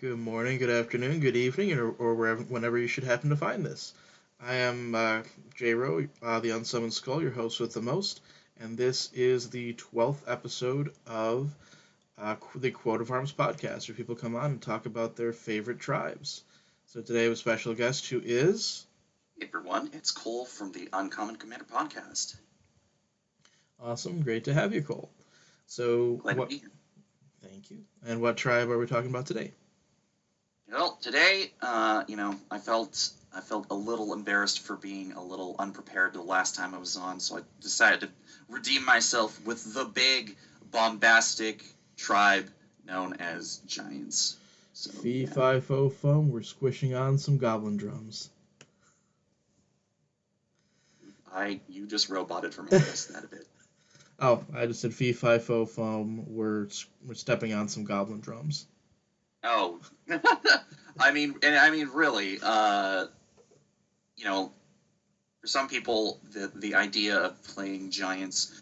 Good morning, good afternoon, good evening, or wherever, whenever you should happen to find this. I am J-Ro, the Unsummoned Skull, your host with the most, and this is the 12th episode of the Quote of Arms podcast, where people come on and talk about their favorite tribes. So today we have a special guest who is... Hey everyone, it's Cole from the Uncommon Commander podcast. Awesome, great to have you, Cole. So, Glad to be here. Thank you. And what tribe are we talking about today? Well, today, I felt a little embarrassed for being a little unprepared the last time I was on, so I decided to redeem myself with the big, bombastic tribe known as Giants. So, Fee, fi, fo, fum, we're squishing on some goblin drums. You just roboted for me. I missed that a bit. Oh, I just said fee, fi, fo, fum, we're stepping on some goblin drums. Oh, really, for some people, the idea of playing Giants,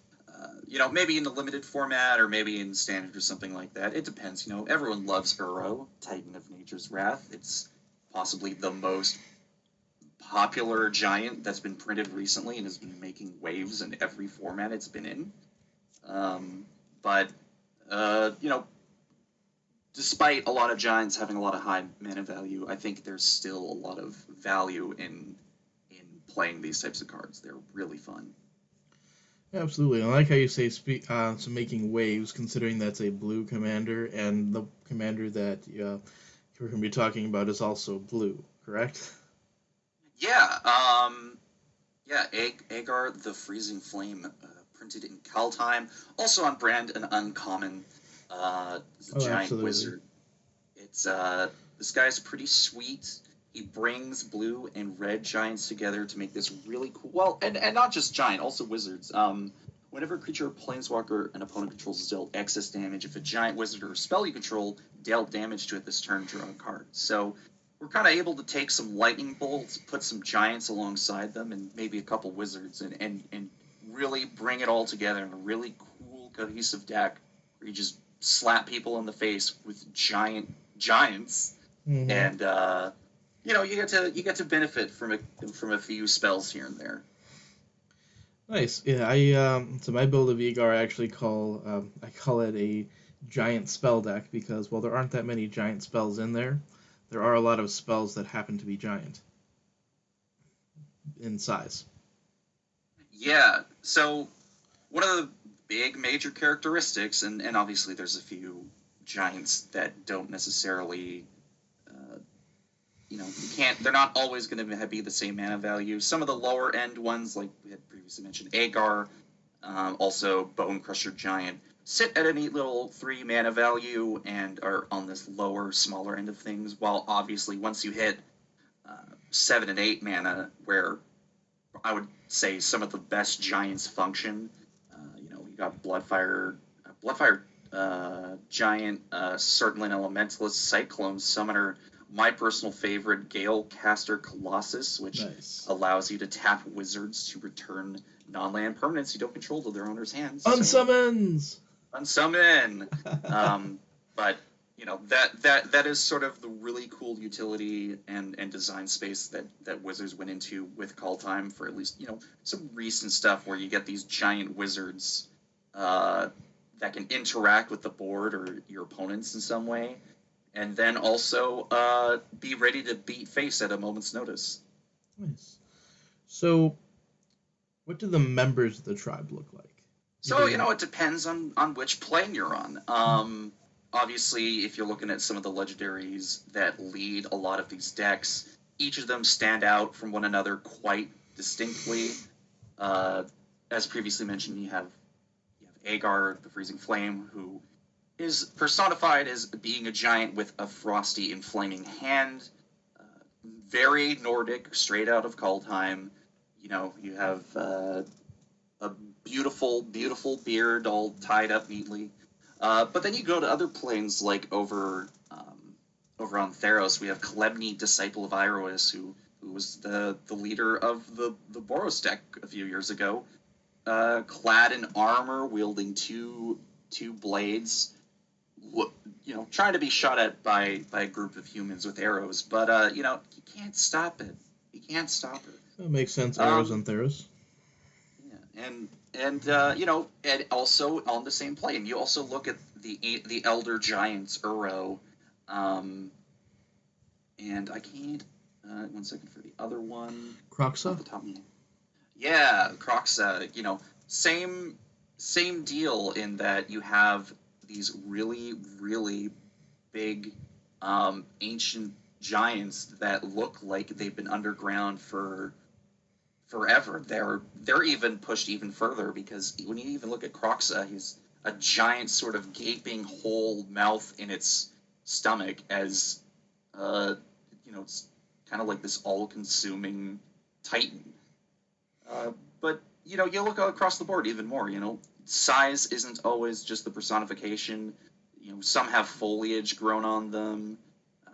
maybe in a limited format or maybe in standard or something like that, it depends. Everyone loves Uro, Titan of Nature's Wrath. It's possibly the most popular Giant that's been printed recently and has been making waves in every format it's been in. But despite a lot of Giants having a lot of high mana value, I think there's still a lot of value in playing these types of cards. They're really fun. Absolutely. I like how you say so making waves, considering that's a blue commander, and the commander that we're going to be talking about is also blue, correct? Yeah, Agar the Freezing Flame, printed in Kaldheim, also on brand, an uncommon giant absolutely. wizard. It's this guy's pretty sweet. He brings blue and red giants together to make this really cool. Well, and not just giant, also wizards. Whenever a creature, planeswalker, an opponent controls is dealt excess damage, if a giant wizard or spell you control dealt damage to it this turn, draw a card. So we're kind of able to take some lightning bolts, put some giants alongside them, and maybe a couple wizards, and really bring it all together in a really cool, cohesive deck where you just slap people in the face with giants, Mm-hmm. and you get to benefit from a few spells here and there. Nice. Yeah, so my build of Egar I call it a giant spell deck because while there aren't that many giant spells in there, there are a lot of spells that happen to be giant in size. Yeah. So one of the big major characteristics, and obviously there's a few giants that don't necessarily you can't. They're not always going to be the same mana value. Some of the lower end ones, like we had previously mentioned, Agar, also Bone Crusher Giant, sit at a neat little 3 mana value and are on this lower, smaller end of things. While obviously once you hit 7 and 8 mana, where I would say some of the best giants function, you got Bloodfire Giant, Certain Elementalist, Cyclone Summoner. My personal favorite, Galecaster Colossus, which allows you to tap wizards to return non-land permanents you don't control to their owner's hands. Unsummons! Unsummon! But, that is sort of the really cool utility and design space that Wizards went into with Kaldheim for at least, some recent stuff where you get these giant wizards that can interact with the board or your opponents in some way. And then also be ready to beat face at a moment's notice. Nice. So, what do the members of the tribe look like? So, it depends on which plane you're on. Obviously, if you're looking at some of the legendaries that lead a lot of these decks, each of them stand out from one another quite distinctly. As previously mentioned, you have Agar, the Freezing Flame, who is personified as being a giant with a frosty and flaming hand. Very Nordic, straight out of Kaldheim. You have a beautiful, beautiful beard all tied up neatly. But then you go to other planes, like over on Theros, we have Kalemni, Disciple of Iroas, who was the leader of the Boros deck a few years ago. Clad in armor, wielding two blades, trying to be shot at by a group of humans with arrows, but you can't stop it. You can't stop it. That makes sense. Arrows Um, and Theros. yeah, and also on the same plane, you also look at the Elder Giants Uro, um, and I can't. 1 second for the other one. Off Croxa. the top of my head. Yeah, Croxa. Same deal in that you have these really, really big ancient giants that look like they've been underground for forever. They're even pushed even further because when you even look at Croxa, he's a giant sort of gaping hole mouth in its stomach as it's kind of like this all-consuming titan. But you look across the board even more. Size isn't always just the personification. Some have foliage grown on them.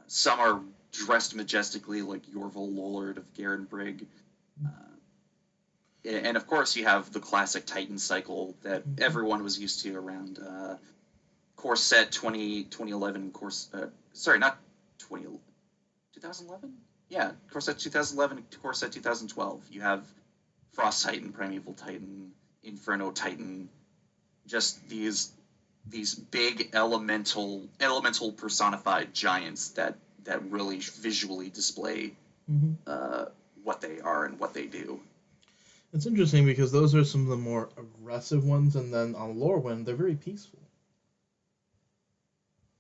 Some are dressed majestically, like Yorval Lolard of Garenbrig. And of course, you have the classic Titan cycle that everyone was used to around Core Set 2011. Sorry, not 2011? Yeah, Core Set 2011, Core Set 2012. You have Frost Titan, Primeval Titan, Inferno Titan, just these big elemental personified giants that really visually display what they are and what they do. It's interesting because those are some of the more aggressive ones, and then on Lorwyn, they're very peaceful.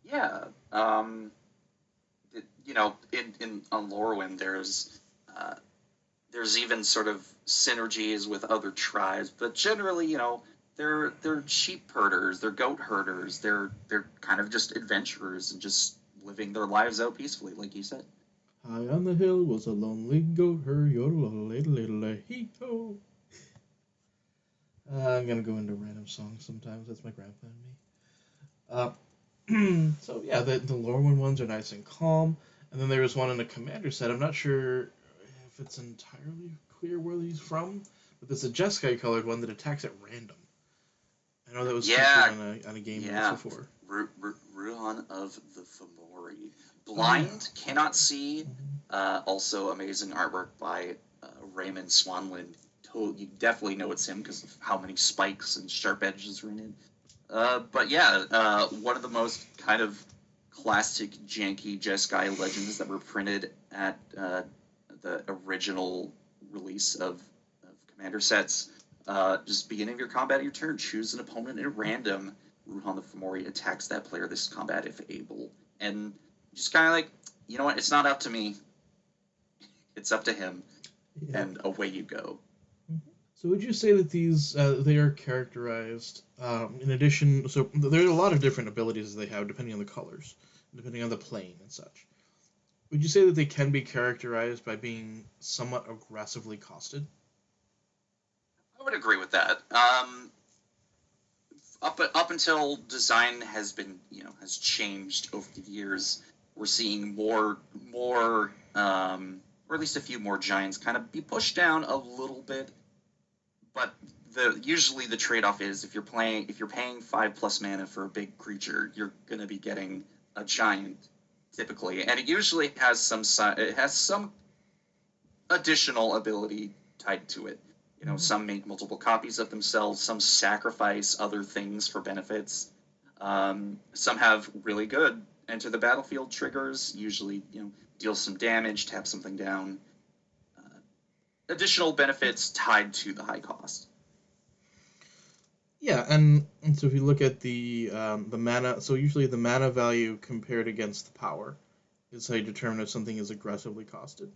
Yeah, in on Lorwyn, there's even sort of synergies with other tribes, but generally, they're sheep herders, they're goat herders, they're kind of just adventurers and just living their lives out peacefully, like you said. High on the hill was a lonely goat herd, yodel-a-ladle-ladle-a-hee-ho. I'm gonna go into random songs sometimes. That's my grandpa and me. So yeah, the Lorwyn ones are nice and calm, and then there was one in the commander set. I'm not sure if it's entirely clear where he's from, but there's a Jeskai colored one that attacks at random. I know that was featured on a game once before. Ruhan of the Fomori. Blind, cannot see. Also amazing artwork by Raymond Swanland. You definitely know it's him because of how many spikes and sharp edges are in it. But yeah, one of the most kind of classic janky Jeskai legends that were printed at the original release of Commander sets. Just beginning of your combat of your turn, choose an opponent at random. Ruhan the Fomori attacks that player this combat if able. And just kind of like, you know what, it's not up to me. It's up to him. Yeah. And away you go. So would you say that these, they are characterized, in addition, so there are a lot of different abilities they have depending on the colors, depending on the plane and such. Would you say that they can be characterized by being somewhat aggressively costed? I would agree with that. Up until design has been, has changed over the years, we're seeing more, or at least a few more giants kind of be pushed down a little bit. But usually the trade-off is if you're paying 5+ mana for a big creature, you're going to be getting a giant typically, and it usually has some additional ability tied to it. Some make multiple copies of themselves, some sacrifice other things for benefits. Some have really good enter the battlefield triggers, usually, deal some damage, tap something down. Additional benefits tied to the high cost. Yeah, and so if you look at the mana, so usually the mana value compared against the power is how you determine if something is aggressively costed.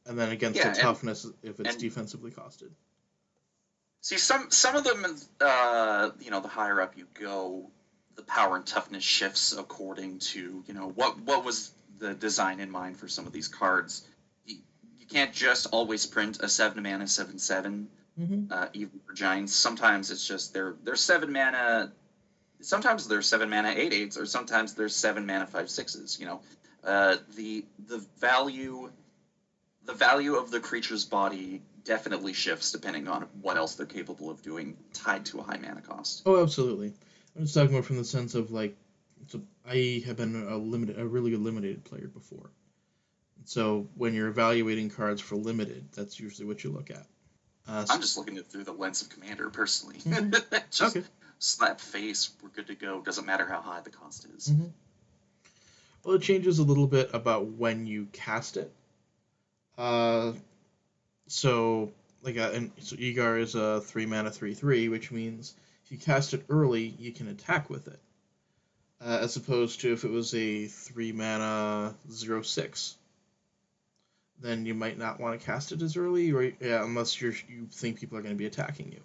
And then against the toughness if it's defensively costed. See, some of them, the higher up you go, the power and toughness shifts according to, what was the design in mind for some of these cards. You can't just always print a 7-mana 7/7, even for giants. Sometimes it's just they're 7 mana. Sometimes they're 7 mana 8/8s, or sometimes they're 7 mana 5/6s. The value of the creature's body definitely shifts depending on what else they're capable of doing, tied to a high mana cost. Oh, absolutely. I'm just talking more from the sense of, like, So I have been a really good limited player before. So when you're evaluating cards for limited, that's usually what you look at. I'm just looking at it through the lens of Commander, personally. Mm-hmm. Just Okay. slap face, we're good to go. Doesn't matter how high the cost is. Mm-hmm. Well, it changes a little bit about when you cast it. Uh, so so Egar is a 3 mana 3/3, which means if you cast it early, you can attack with it, as opposed to if it was a 3 mana 0/6. Then you might not want to cast it as early, or yeah, unless you think people are going to be attacking you.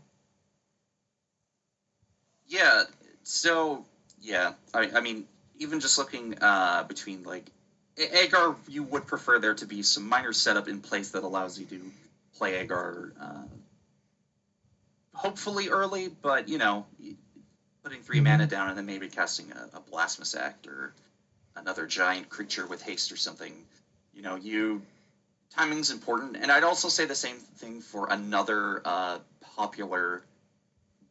Yeah. So yeah, I mean, even just looking between like Agar, you would prefer there to be some minor setup in place that allows you to play Agar hopefully early, but putting 3 mana down and then maybe casting a Blasphemous Act or another giant creature with haste or something. You timing's important, and I'd also say the same thing for another popular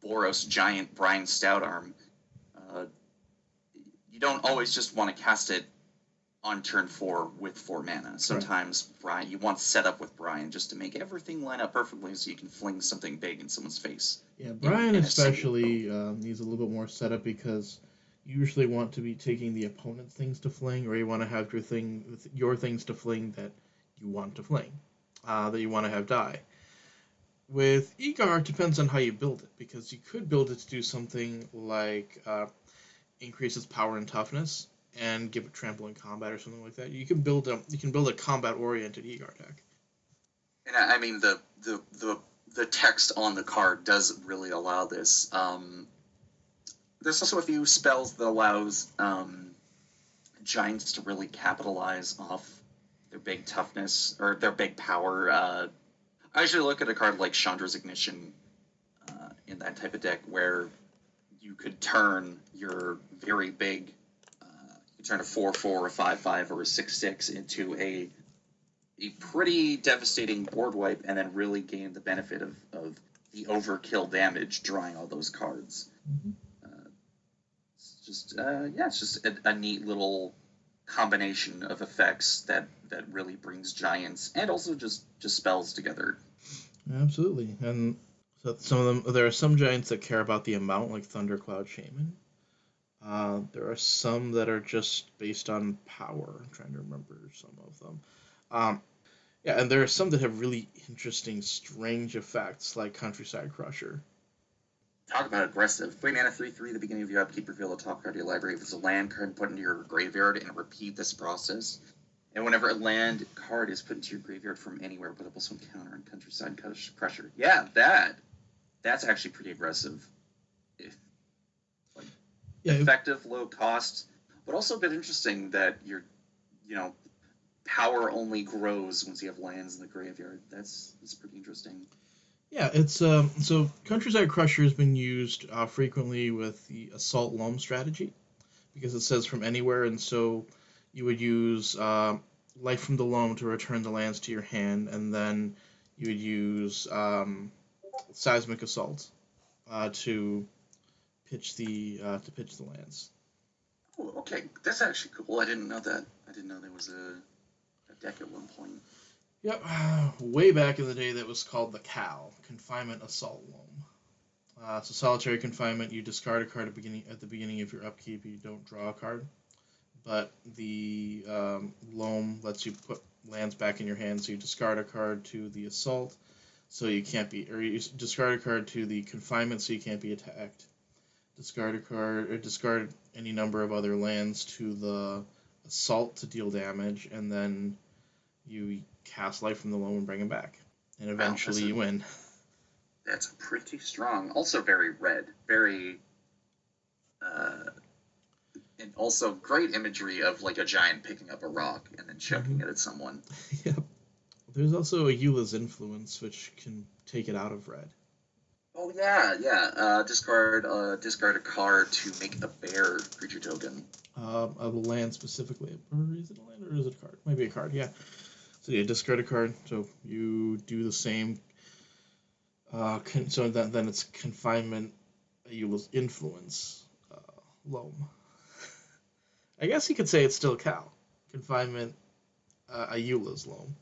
Boros giant, Brian Stoutarm. Uh, you don't always just want to cast it on turn 4 with 4 mana. Sometimes Brian, you want to set up with Brian just to make everything line up perfectly so you can fling something big in someone's face. Yeah, Brian especially needs a little bit more setup because you usually want to be taking the opponent's things to fling, or you want to have your things to fling that you want to fling, that you want to have die. With Egar, it depends on how you build it, because you could build it to do something like increase its power and toughness and give it trample in combat or something like that. You can build a combat oriented Egar deck. And I mean the text on the card does really allow this. There's also a few spells that allows giants to really capitalize off their big toughness or their big power. I usually look at a card like Chandra's Ignition in that type of deck where you could turn your very big, you turn a 4/4, a 5/5, or a 6/6 into a pretty devastating board wipe, and then really gain the benefit of the overkill damage drawing all those cards. Mm-hmm. It's just a neat little combination of effects that really brings giants and also just spells together. Absolutely, and so there are some giants that care about the amount, like Thundercloud Shaman. There are some that are just based on power. I'm trying to remember some of them. Um, yeah, and there are some that have really interesting, strange effects, like Countryside Crusher. Talk about aggressive. 3 mana 3/3 at the beginning of your upkeep, reveal the top card of your library. If it's a land card, put into your graveyard and repeat this process. And whenever a land card is put into your graveyard from anywhere, put up some counter on Countryside Crusher. Yeah, that's actually pretty aggressive. Effective, low cost, but also a bit interesting that your power only grows once you have lands in the graveyard. That's pretty interesting. Yeah, it's so Countryside Crusher has been used frequently with the Assault Loam strategy because it says from anywhere, and so you would use Life from the Loam to return the lands to your hand, and then you would use Seismic Assault to pitch the lands. Oh, okay, that's actually cool. I didn't know that. I didn't know there was a deck at one point. Yep, way back in the day, that was called the CAL, Confinement Assault Loam. So solitary confinement, you discard a card at the beginning of your upkeep. You don't draw a card, but the Loam lets you put lands back in your hand. So you discard a card to the assault, so you can't be, or you discard a card to the confinement, so you can't be attacked. Discard a card, or discard any number of other lands to the assault to deal damage, and then you cast Life from the Loam and bring him back, and eventually you win. That's pretty strong. Also very red, very, and also great imagery of like a giant picking up a rock and then chucking it at someone. Yep. There's also a Eula's Influence, which can take it out of red. Oh yeah. Discard a card to make a bear creature token. A land specifically. Or is it a land or is it a card? Maybe a card. Yeah. So yeah, discard a card. So you do the same. So then it's confinement. Eula's Influence. Loam. I guess you could say it's still Cal. Confinement, Ayula's loam.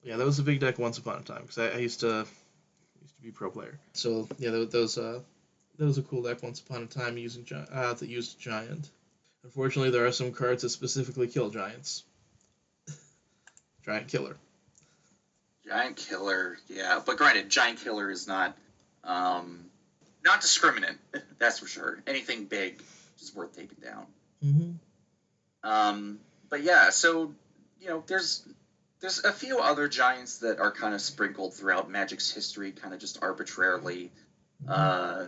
Yeah, that was a big deck once upon a time because I used to be pro player. So yeah, that was a cool deck once upon a time using that used giant. Unfortunately, there are some cards that specifically kill giants. Giant killer. Giant Killer, yeah. But granted, Giant Killer is not discriminant. That's for sure. Anything big is worth taking down. Mm-hmm. But yeah, so there's a few other giants that are kind of sprinkled throughout Magic's history, kind of just arbitrarily. Mm-hmm.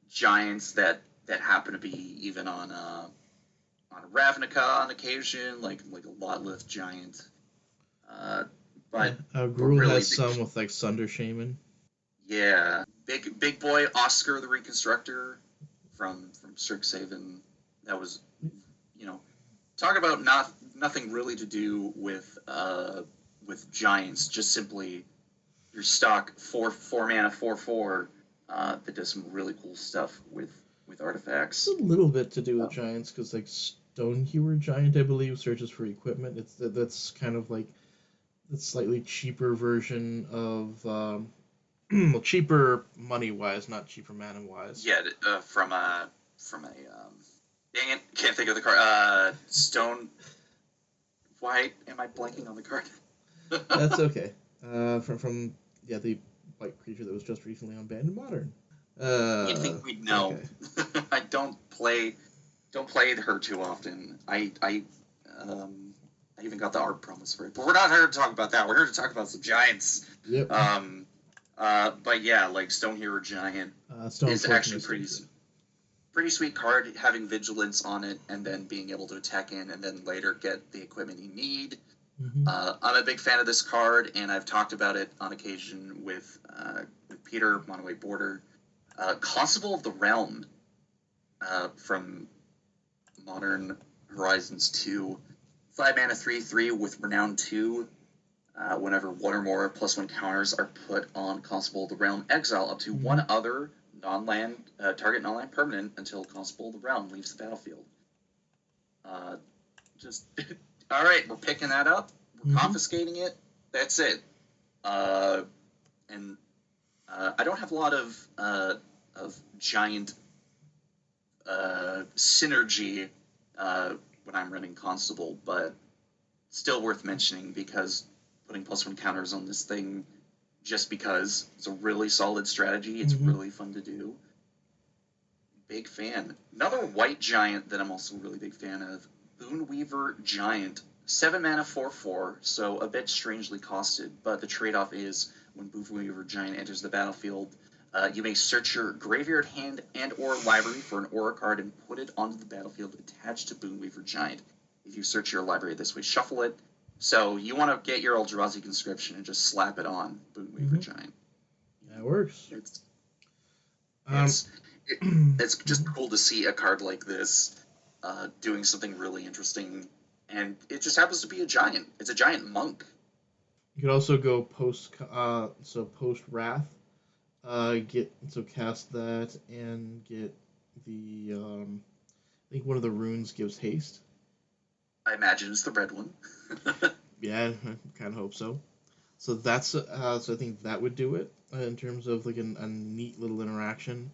Giants that happen to be even on Ravnica on occasion, like a lot lift giant. Uh, Yeah, but but Gruul really, has some with like Sunder Shaman. yeah, big boy Oscar the Reconstructor from Strixhaven. That was, you know, talk about nothing really to do with giants. Just simply your stock four mana 4/4 that does some really cool stuff with It's artifacts. a little bit to do with Um, giants because like Stonehewer Giant, I believe, searches for equipment. That's kind of like the slightly cheaper version of well, cheaper money wise, not cheaper mana wise. yeah, from a dang it, can't think of the card. Stone. Why am I blanking on the card? That's okay. From yeah, the white creature that was just recently unbanned in Modern. You'd think we'd That know. guy. I don't play her too often. Um, I even got the art promise for it, but we're not here to talk about that. We're here to talk about some giants. Yep. But yeah, like Stone Hero Giant Stone is Fortune actually Mistakes. pretty sweet card. Having vigilance on it, and then being able to attack in, and then later get the equipment you need. Mm-hmm. I'm a big fan of this card, and I've talked about it on occasion with Peter, Monoway Border. Constable of the Realm from Modern Horizons 2. 5 mana 3/3 with Renown 2. Whenever one or more +1 counters are put on Constable of the Realm, exile up to one other target non-land permanent until Constable of the Realm leaves the battlefield. Just all right, we're picking that up. We're confiscating it. That's it. And I don't have a lot of giant synergy when I'm running Constable, but still worth mentioning because putting +1 counters on this thing just because it's a really solid strategy. It's really fun to do. Big fan. Another white giant that I'm also a really big fan of, Boonweaver Giant. 7 mana 4/4, so a bit strangely costed, but the trade-off is when Boonweaver Giant enters the battlefield, you may search your graveyard, hand, and or library for an aura card and put it onto the battlefield attached to Boonweaver Giant. If you search your library this way, shuffle it. So you want to get your Eldrazi Conscription and just slap it on Boonweaver Giant. That works. It's it's just cool to see a card like this doing something really interesting, and it just happens to be a giant. It's a giant monk. You could also go post Wrath, cast that and get the I think one of the runes gives haste. I imagine it's the red one. Yeah, I kind of hope so. So so I think that would do it in terms of like a neat little interaction.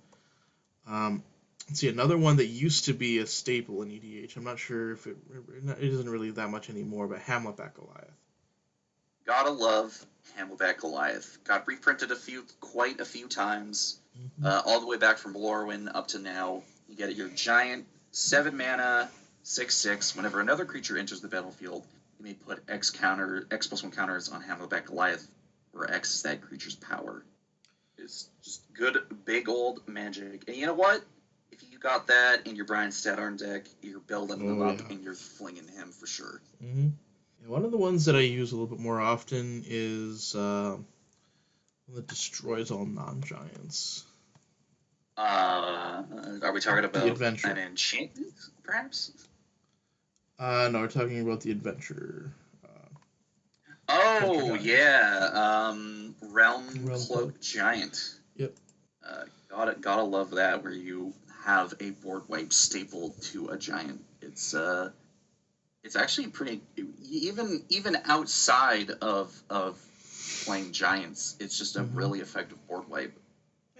Let's see, another one that used to be a staple in EDH. I'm not sure if it isn't really that much anymore, but Hamletback Goliath. Gotta love Hamletback Goliath. Got reprinted quite a few times, all the way back from Lorwyn up to now. You get your giant 7 mana 6/6. Whenever another creature enters the battlefield, you may put X +1 counters on Hamletback Goliath, where X is that creature's power. It's just good big old magic. And you know what? If you got that in your Brian Stadarn deck, you're building them up and you're flinging him for sure. And one of the ones that I use a little bit more often is one that destroys all non-giants. Are we talking about the Adventure? An enchantment, perhaps? No, we're talking about the Adventure. Yeah. Realm Cloak Cloak Giant. Yep. Gotta love that, where you have a board wipe stapled to a giant. It's actually pretty, even outside of playing giants. It's just a Hmm. really effective board wipe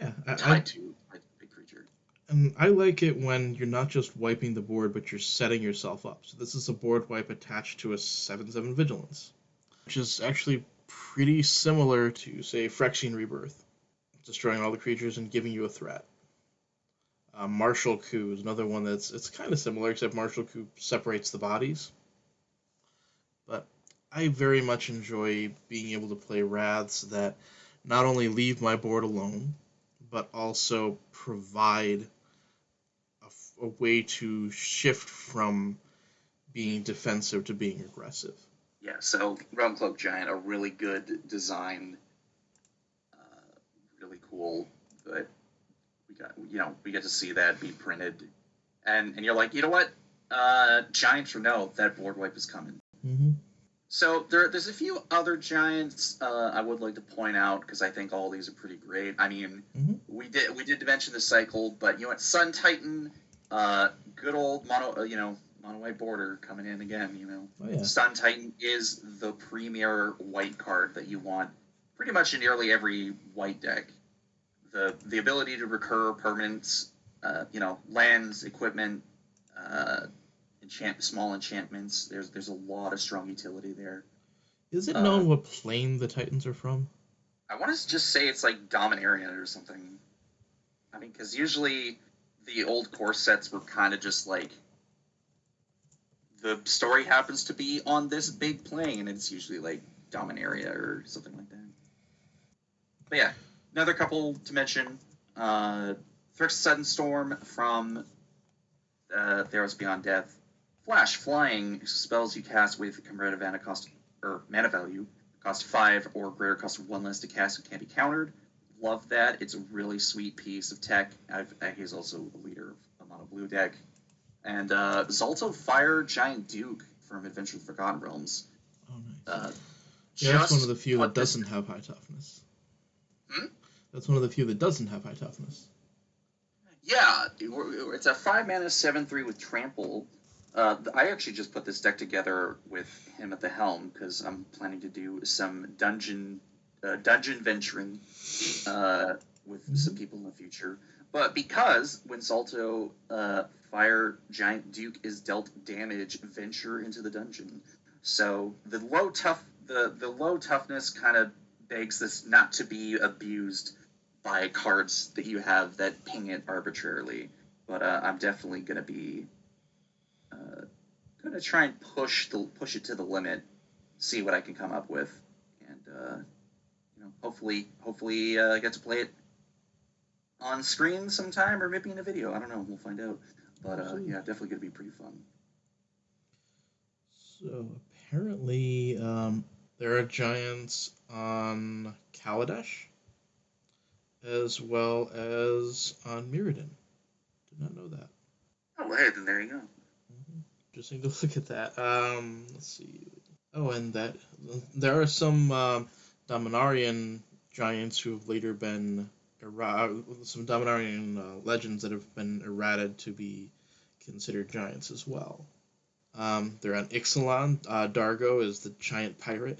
Yeah, tied to a big creature. and I like it when you're not just wiping the board, but you're setting yourself up. So this is a board wipe attached to a 7/7 Vigilance, which is actually pretty similar to, say, Phyrexian Rebirth, destroying all the creatures and giving you a threat. Martial Coup is another one that's it's kind of similar, except Martial Coup separates the bodies. But I very much enjoy being able to play Wraths that not only leave my board alone, but also provide a way to shift from being defensive to being aggressive. Yeah, so Realm Cloak Giant, a really good design, really cool. But we get to see that be printed, and you're like, you know what, Giants or no, that board wipe is coming. Mm-hmm. So there's a few other giants I would like to point out because I think all these are pretty great. I mean, Mm-hmm. we did mention the cycle, but you know what, Sun Titan, good old mono white border coming in again. Oh yeah. Sun Titan is the premier white card that you want pretty much in nearly every white deck. The ability to recur permanents, lands, equipment, uh, small enchantments. There's a lot of strong utility there. Is it Uh, known what plane the Titans are from? I want to just say it's like Dominaria or something. I mean, because usually the old core sets were kind of just like the story happens to be on this big plane, and it's usually like Dominaria or something like that. But yeah, another couple to mention. Thrixt Sudden Storm from Theros Beyond Death. Flash, flying, spells you cast with comparative mana value, cost 5 or greater, cost 1 less to cast and can't be countered. Love that. It's a really sweet piece of tech. He's also a leader of a mono blue deck. And Zalto Fire Giant Duke from Adventure of the Forgotten Realms. Oh nice. Uh, Yeah, that's one of just the few that put this. doesn't have high toughness. Hmm? That's one of the few that doesn't have high toughness. Yeah, it's a 5 mana 7/3 with trample. I actually just put this deck together with him at the helm because I'm planning to do some dungeon venturing with some people in the future. But because when Salto Fire Giant Duke is dealt damage, venture into the dungeon. So the low toughness kind of begs this not to be abused by cards that you have that ping it arbitrarily. But I'm definitely gonna try and push it to the limit, see what I can come up with, and hopefully get to play it on screen sometime or maybe in a video. I don't know. We'll find out. But yeah, definitely gonna be pretty fun. So apparently, there are giants on Kaladesh as well as on Mirrodin. Did not know that. Oh, hey, then there you go. Interesting to look at that. Let's see. Oh, and that there are some Dominarian giants who have later been some Dominarian legends that have been errated to be considered giants as well. They're on Ixalan. Dargo is the giant pirate.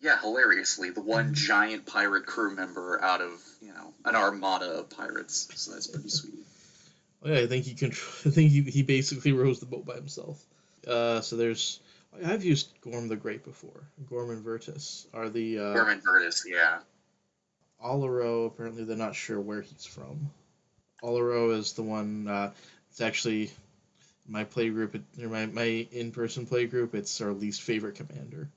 Yeah, hilariously, the one giant pirate crew member out of an armada of pirates. So that's pretty sweet. Oh, yeah, I think I think he basically rows the boat by himself. So there's I've used Gorm the Great before. Gorm and Virtus are the Gorman Virtus, yeah. Olero. Apparently, they're not sure where he's from. Olero is the one. It's actually my play group, or my in-person play group. It's our least favorite commander.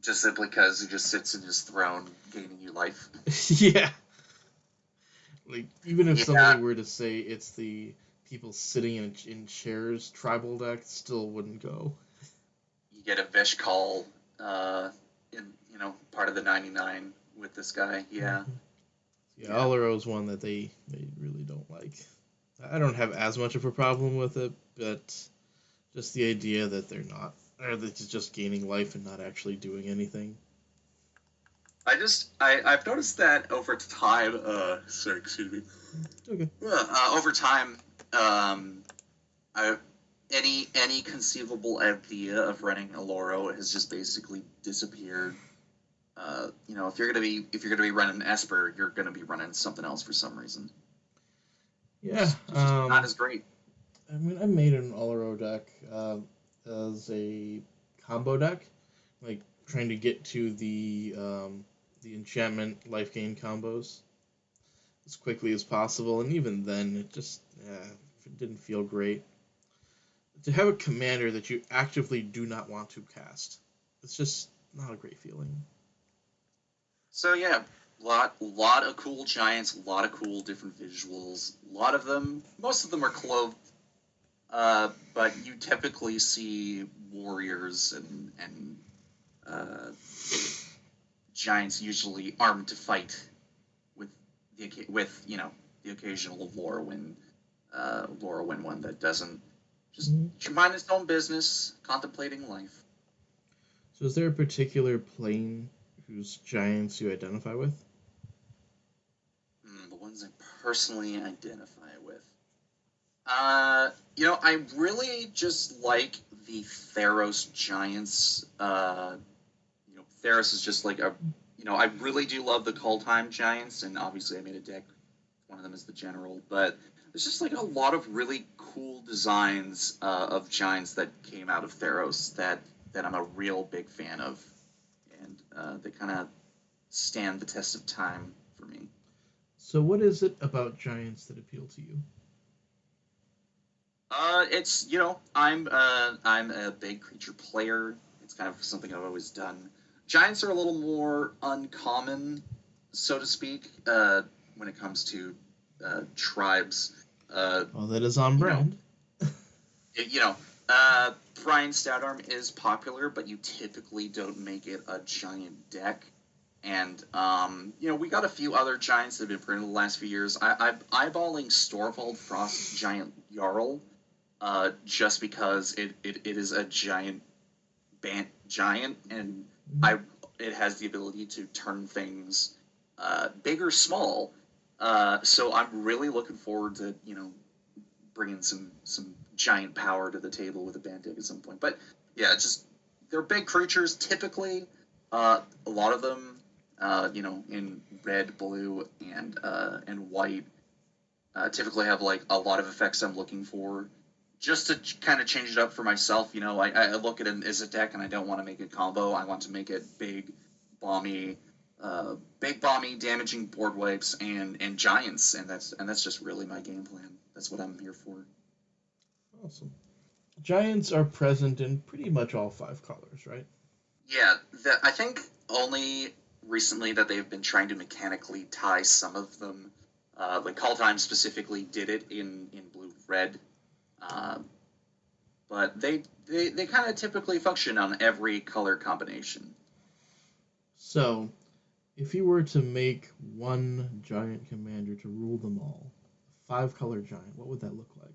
Just simply because he just sits in his throne, gaining you life. Yeah. Like, even if Yeah. somebody were to say it's the people sitting in chairs tribal deck, still wouldn't go. You get a Veshkal, in part of the 99 with this guy. Yeah. Yeah, Olero's one that they really don't like. I don't have as much of a problem with it, but just the idea that they're not, or that it's just gaining life and not actually doing anything. I've noticed that over time. Sorry, excuse me. Okay. Over time, um, I, any conceivable idea of running a Loro has just basically disappeared. If you're gonna be running Esper, you're gonna be running something else for some reason. Yeah. It's just not as great. I mean, I made an Oloro deck as a combo deck, like trying to get to the enchantment life gain combos as quickly as possible, and even then, it didn't feel great. To have a commander that you actively do not want to cast, it's just not a great feeling. So yeah, lot of cool giants, a lot of cool different visuals. A lot of them, most of them are clothed, but you typically see warriors and uh, giants usually armed to fight with the occasional Lorwyn one that doesn't just mind its own business, contemplating life. So, is there a particular plane whose giants you identify with? The ones I personally identify with. I really just like the Theros giants. Theros is just like I really do love the Call Time giants, and obviously I made a deck. One of them is the general, but there's just like a lot of really cool designs of giants that came out of Theros that I'm a real big fan of, and they kind of stand the test of time for me. So, what is it about giants that appeal to you? It's I'm a big creature player. It's kind of something I've always done. Giants are a little more uncommon, so to speak, when it comes to tribes. Well, that is on You know, brand. it, you know, Brian Stoutarm is popular, but you typically don't make it a giant deck. And we got a few other giants that have been printed in the last few years. I'm eyeballing Storvald Frost Giant Jarl, just because it is a giant, and I it has the ability to turn things big or small. So I'm really looking forward to bringing some giant power to the table with a band deck at some point. But yeah, just they're big creatures typically. A lot of them, in red, blue, and white, typically have like a lot of effects I'm looking for. Just to kind of change it up for myself, I look at it as a deck and I don't want to make it combo. I want to make it balmy, big bomby, damaging board wipes and giants, and that's just really my game plan. That's what I'm here for. Awesome. Giants are present in pretty much all five colors, right? Yeah, I think only recently that they've been trying to mechanically tie some of them. Like Call Time specifically did it in blue red, uh, but they kind of typically function on every color combination. So, if you were to make one giant commander to rule them all, a five color giant, what would that look like?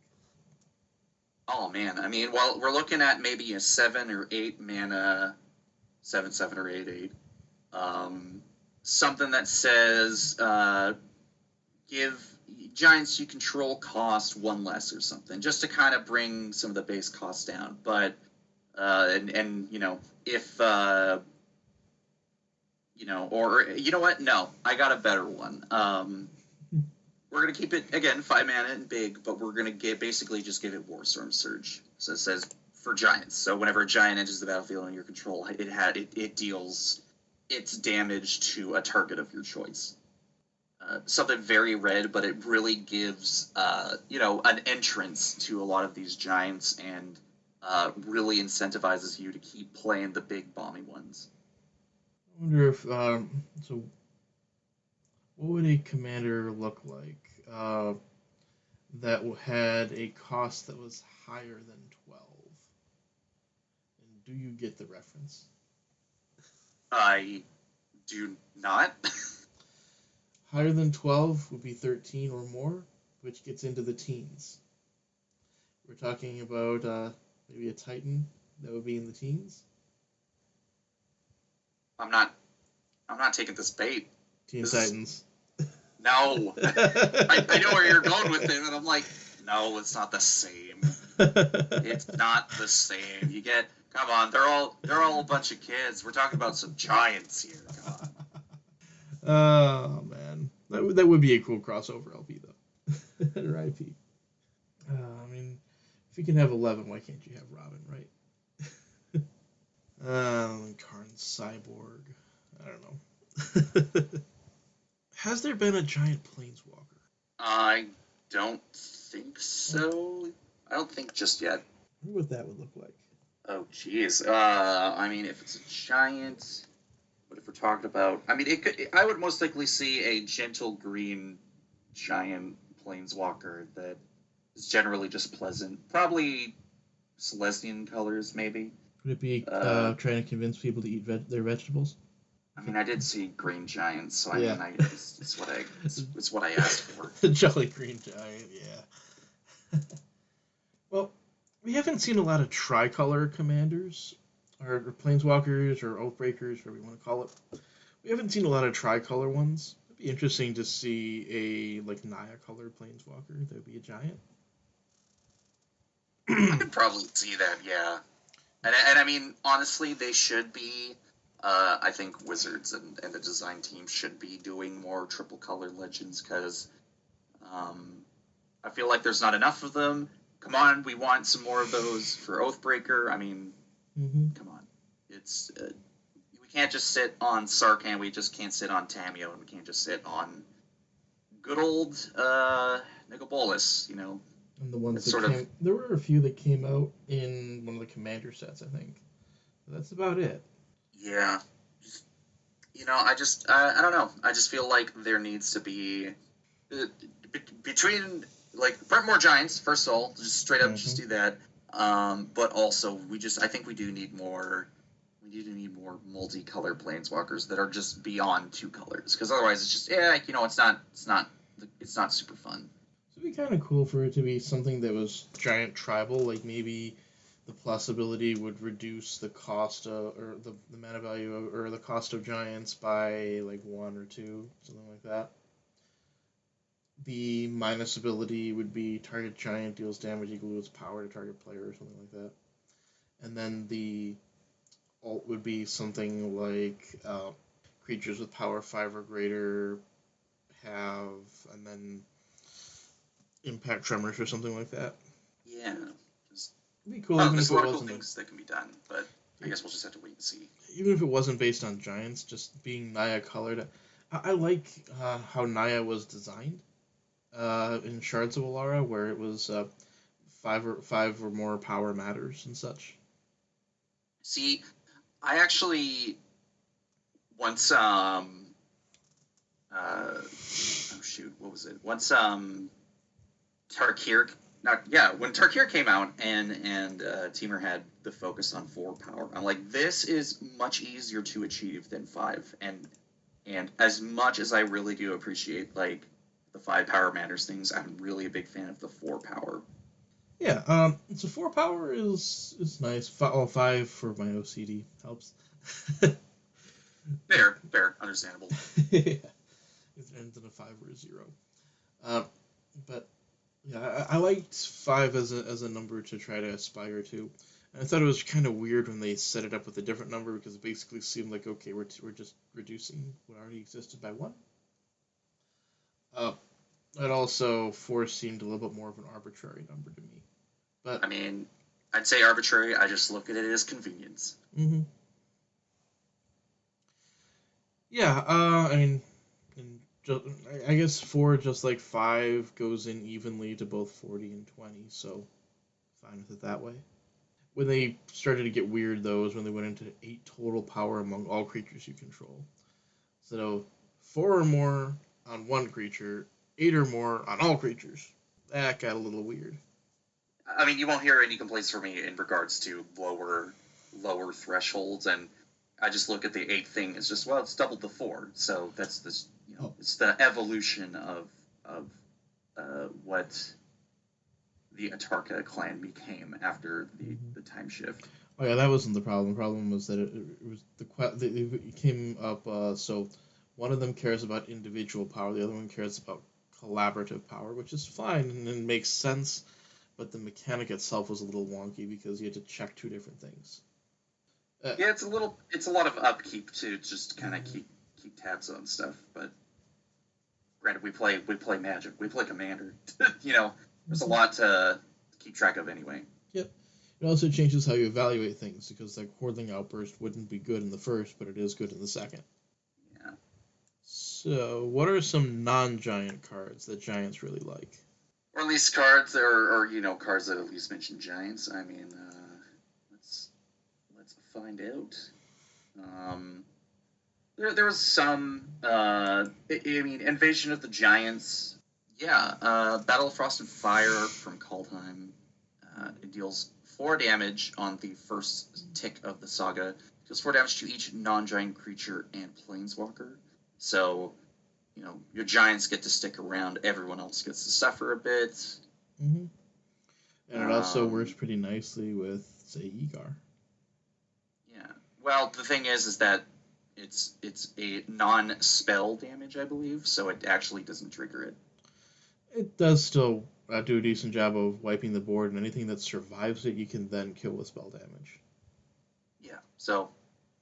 Oh man, I mean, well, we're looking at maybe a 7 or 8 mana, 7 or 8 8. Um, Something that says give giants you control cost one less or something, just to kind of bring some of the base costs down. But and if or you know what? No, I got a better one. We're gonna keep it again 5 mana and big, but we're gonna basically just give it Warstorm Surge. So it says for giants. So whenever a giant enters the battlefield under your control, it deals its damage to a target of your choice. Something very red, but it really gives an entrance to a lot of these giants and really incentivizes you to keep playing the big bomby ones. I wonder if so. What would a commander look like that had a cost that was higher than 12? And do you get the reference? I do not. Higher than 12 would be 13 or more, which gets into the teens. We're talking about maybe a Titan that would be in the teens. I'm not I'm not taking this bait. Teen This Titans. No. I know where you're going with it, and I'm like, no, it's not the same. It's not the same. Come on, they're all a bunch of kids. We're talking about some giants here. Come on. Oh man, that would be a cool crossover LP though, or IP. I mean, if you can have 11, why can't you have Robin, right? Karn Cyborg. I don't know. Has there been a giant planeswalker? I don't think so. I don't think just yet. I wonder what that would look like. Oh, jeez. I mean, if it's a giant, what if we're talking about? I mean, I would most likely see a gentle green giant planeswalker that is generally just pleasant. Probably Celestian colors, maybe. Would it be trying to convince people to eat their vegetables? I mean, I did see green giants, so Yeah. it's what I asked for. Jolly green giant, yeah. Well, we haven't seen a lot of tricolor commanders, or planeswalkers, or oathbreakers, whatever you want to call it. We haven't seen a lot of tricolor ones. It'd be interesting to see a Naya colored planeswalker that would be a giant. I could probably see that, yeah. And I mean, honestly, they should be. I think Wizards and the design team should be doing more triple color legends because I feel like there's not enough of them. Come on, we want some more of those for Oathbreaker. I mean, come on. It's we can't just sit on Sarkhan. We just can't sit on Tamio, and we can't just sit on good old Nicobolas, you know. And the ones that there were a few that came out in one of the commander sets, I think. But that's about it. Yeah. I don't know. I just feel like there needs to be between print more giants. First of all, just straight up, just do that. But also, I think we do need more. We need more multicolored planeswalkers that are just beyond two colors, because otherwise, it's just it's not super fun. So it'd be kind of cool for it to be something that was giant tribal, like maybe the plus ability would reduce the cost or the mana value or the cost of giants by 1 or 2, something like that. The minus ability would be target giant deals damage equal to its power to target player or something like that. And then the alt would be something like creatures with power 5 or greater have, and then impact tremors or something like that. Yeah. It'd be cool. There's a lot of cool things that can be done, but I guess we'll just have to wait and see. Even if it wasn't based on giants, just being Naya colored. I like how Naya was designed in Shards of Alara, where it was 5 or more power matters and such. See, I actually once what was it? Once Tarkir when Tarkir came out and Temur had the focus on 4 power, I'm like, this is much easier to achieve than 5. And as much as I really do appreciate the 5 power matters things, I'm really a big fan of the 4 power. Yeah, so 4 power is nice. 5 for my OCD helps. Fair, understandable. Yeah, it ends in a 5 or a 0. But yeah, I liked 5 as a number to try to aspire to. And I thought it was kind of weird when they set it up with a different number, because it basically seemed like, okay, we're just reducing what already existed by 1. It also 4 seemed a little bit more of an arbitrary number to me. But I mean, I'd say arbitrary. I just look at it as convenience. Mm-hmm. Yeah, I mean, I guess 4, just like 5, goes in evenly to both 40 and 20, so fine with it that way. When they started to get weird, though, is when they went into 8 total power among all creatures you control. So 4 or more on 1 creature, 8 or more on all creatures. That got a little weird. I mean, you won't hear any complaints from me in regards to lower thresholds, and I just look at the 8 thing as just, well, it's doubled the 4, so that's this. It's the evolution of what the Atarka clan became after the time shift. Oh yeah, that wasn't the problem. The problem was that it was it came up. So one of them cares about individual power, the other one cares about collaborative power, which is fine and it makes sense. But the mechanic itself was a little wonky because you had to check two different things. Uh, Yeah, it's a lot of upkeep to just kind of mhm, keep tabs on stuff. But granted, we play Magic, we play Commander. There's a mhm. lot to keep track of anyway. Yep. It also changes how you evaluate things because like Hordeling Outburst wouldn't be good in the first, but it is good in the second. Yeah. So, what are some non-giant cards that giants really like? Or at least cards, or cards that at least mention giants. I mean, let's let's find out. Um, there was some. I mean, Invasion of the Giants. Yeah, Battle of Frost and Fire from Kaldheim. It deals 4 damage on the first tick of the saga. It deals 4 damage to each non-giant creature and planeswalker. So, your giants get to stick around. Everyone else gets to suffer a bit. Hmm. And it also works Um, pretty nicely with, say, Egar. yeah. Well, the thing is that it's a non-spell damage, I believe, so it actually doesn't trigger it. It does still do a decent job of wiping the board, and anything that survives it, you can then kill with spell damage. Yeah. So,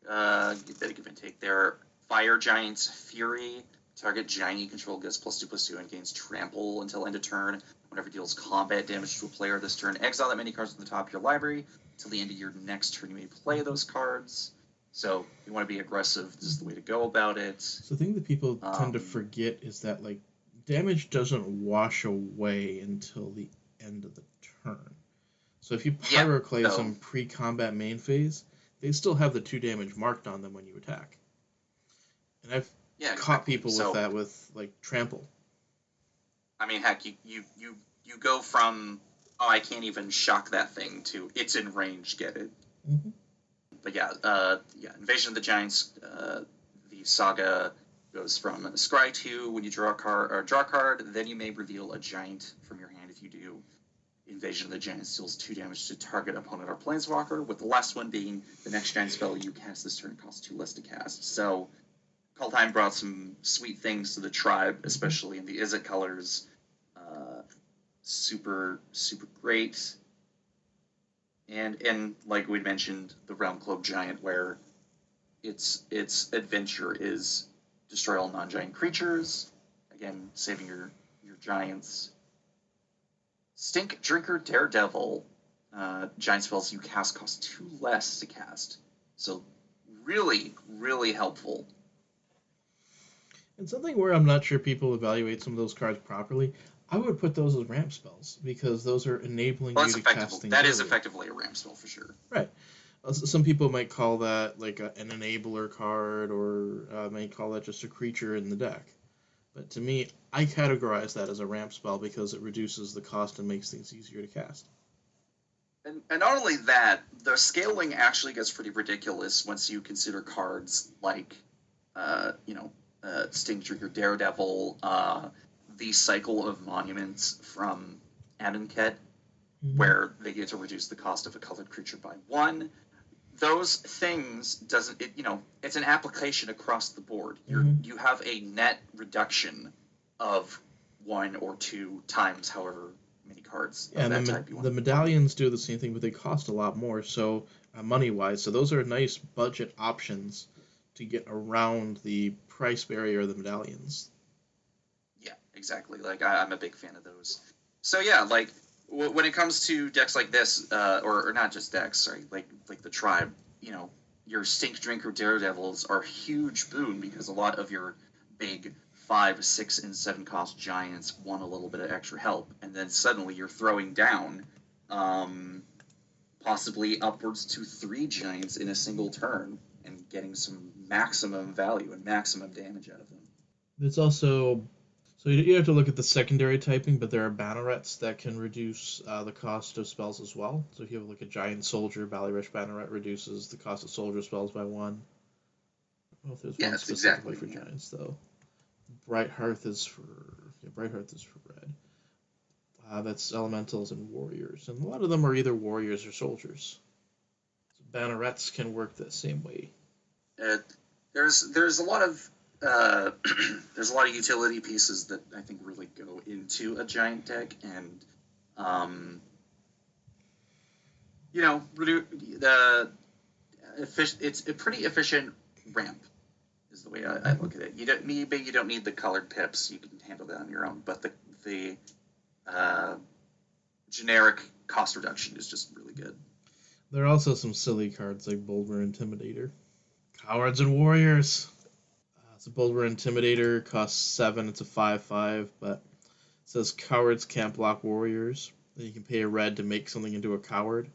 you better give and take there. Fire Giant's Fury. Target giant you control gets +2/+2 and gains trample until end of turn. Whenever it deals combat damage to a player this turn, exile that many cards from the top of your library. Till the end of your next turn, you may play those cards. So you want to be aggressive. This is the way to go about it. So the thing that people tend to Um, forget is that like damage doesn't wash away until the end of the turn. So if you yeah. pyroclase So them pre-combat main phase, they still have the 2 damage marked on them when you attack. And I've yeah, caught exactly. people with So that with like trample. I mean, heck, you go from I can't even shock that thing to it's in range, get it. Hmm. But yeah, Invasion of the Giants. The saga goes from scry 2 when you draw a card, then you may reveal a giant from your hand. If you do, Invasion of the Giants deals 2 damage to target opponent or planeswalker, with the last one being the next giant spell you cast this turn costs 2 less to cast. So Kaldheim brought some sweet things to the tribe, Hmm. especially in the Izzet colors. Super great. And like we mentioned, the Realm Club Giant, where its adventure is destroy all non-giant creatures. Again, saving your giants. Stink Drinker Daredevil. Giant spells you cast cost 2 less to cast. So really helpful. And something where I'm not sure people evaluate some of those cards properly, I would put those as ramp spells because those are enabling Well, you to cast things that is earlier. effectively a ram spell for sure. Right. Some people might call that like an enabler card, or may call that just a creature in the deck. But to me, I categorize that as a ramp spell because it reduces the cost and makes things easier to cast. And not only that, the scaling actually gets pretty ridiculous once you consider cards like, uh, you know, Stink Drinker Daredevil, the Cycle of Monuments from Amonkhet, Hmm. where they get to reduce the cost of a colored creature by 1. Those things doesn't it, it's an application across the board. Hmm. You have a net reduction of 1 or 2 times however many cards Yeah, of and that type you want the to play. medallions do the same thing, but they cost a lot more. So money wise, so those are nice budget options to get around the price barrier of the medallions. Yeah, exactly. Like I'm a big fan of those. So yeah, like when it comes to decks like this, or not just decks, sorry, like the tribe, your Stink Drinker Daredevils are a huge boon because a lot of your big 5, 6, and 7 cost giants want a little bit of extra help, and then suddenly you're throwing down, um, possibly upwards to 3 giants in a single turn and getting some maximum value and maximum damage out of them. It's also so you have to look at the secondary typing, but there are bannerets that can reduce the cost of spells as well. So if you have like a giant soldier, Ballyrush Banneret reduces the cost of soldier spells by 1. I don't know if there's one Yes, specifically exactly. for Yeah. giants though. Bright Hearth is for Bright Hearth is for red. That's elementals and warriors, and a lot of them are either warriors or soldiers. bannerets can work the same way. Uh, there's a lot of there's a lot of utility pieces that I think really go into a giant deck, and you know, it's a pretty efficient ramp is the way I look at it. You don't need the colored pips. You can handle that on your own. But the uh, generic cost reduction is just really good. There are also some silly cards like Bulwer Intimidator. Cowards and Warriors. So Bulwer Intimidator costs 7. It's a 5/5, but it says cowards can't block warriors. Then you can pay a red to make something into a coward,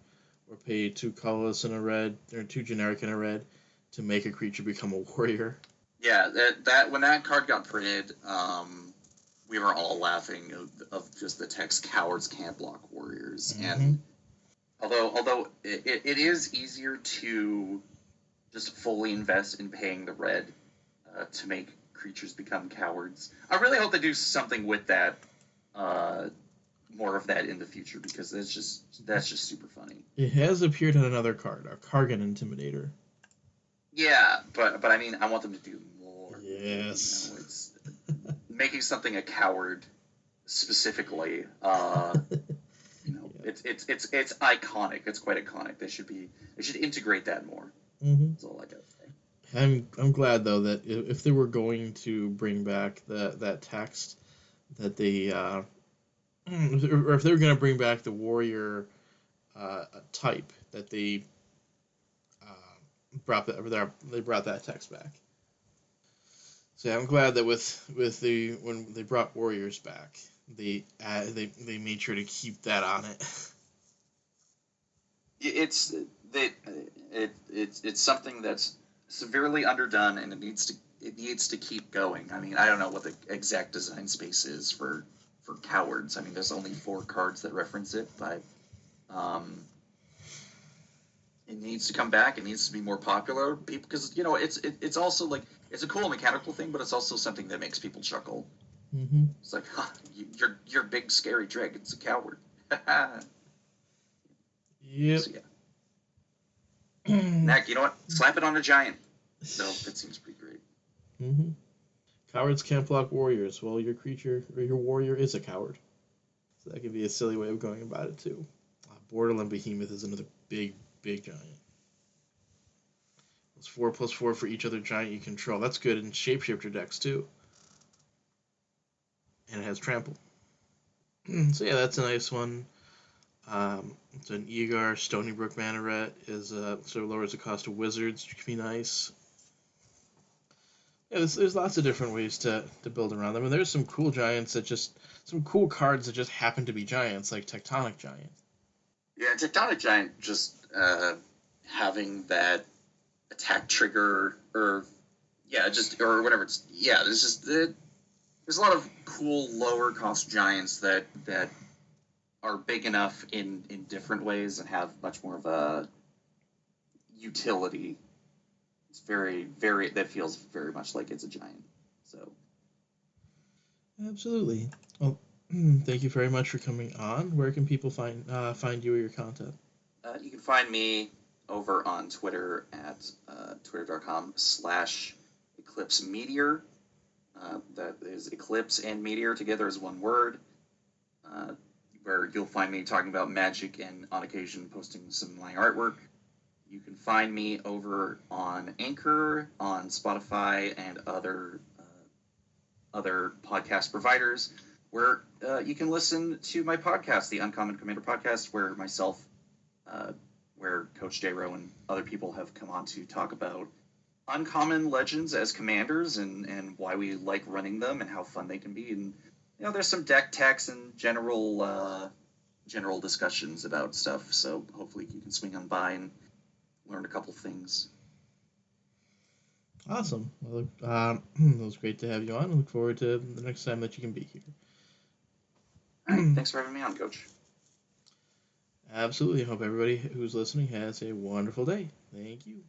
or pay 2 colorless and a red, or 2 generic and a red to make a creature become a warrior. Yeah, that when that card got printed, we were all laughing of just the text "cowards can't block warriors," and although it is easier to just fully invest in paying the red to make creatures become cowards. I really hope they do something with that, more of that in the future, because that's just super funny. It has appeared on another card, a Kargan Intimidator. Yeah, but I mean, I want them to do more. Yes. You know, it's making something a coward specifically. You know, Yeah. it's iconic. It's quite iconic. They should integrate that more. That's all I gotta say. I'm glad though that if they were going to bring back that text, that they or if they were going to bring back the warrior type, that they they brought that text back. So yeah, I'm glad that with the when they brought warriors back, they made sure to keep that on it. It's it's something that's severely underdone, and it needs to keep going. I mean, I don't know what the exact design space is for cowards. I mean, there's only 4 cards that reference it, but it needs to come back. It needs to be more popular, people, because you know it's also like it's a cool mechanical thing, but it's also something that makes people chuckle. It's like, huh, you're big scary dragon's a coward. Yep. So yeah, Mac, you know what? Slap it on a giant. So that seems pretty great. Cowards can't block warriors. Well, your creature or your warrior is a coward. So that could be a silly way of going about it too. Borderland Behemoth is another big giant. It's 4+4 for each other giant you control. That's good in shapeshifter decks too. And it has trample. So yeah, that's a nice one. It's an Egar Stony Brook Banneret is sort of lowers the cost of wizards, which can be nice. Yeah, there's lots of different ways to build around them, and there's some cool giants that just some cool cards that just happen to be giants, like Tectonic Giant. Yeah, Tectonic Giant just having that attack trigger, or yeah, just or whatever. There's a lot of cool lower cost giants that are big enough in different ways and have much more of a utility. It's very that feels very much like it's a giant. So Absolutely. Well, thank you very much for coming on. Where can people find you or your content? you can find me over on Twitter at twitter.com/EclipseMeteor. That is Eclipse and Meteor together as one word. Where you'll find me talking about magic and on occasion posting some of my artwork. You can find me over on Anchor, on Spotify, and other podcast providers, where you can listen to my podcast, the Uncommon Commander Podcast, where myself, where Coach J-Ro and other people have come on to talk about uncommon legends as commanders and why we like running them and how fun they can be. And you know, there's some deck techs and general discussions about stuff. So hopefully you can swing on by and learn a couple things. Awesome. Well, it was great to have you on. I look forward to the next time that you can be here. All right, thanks for having me on, Coach. Absolutely. I hope everybody who's listening has a wonderful day. Thank you.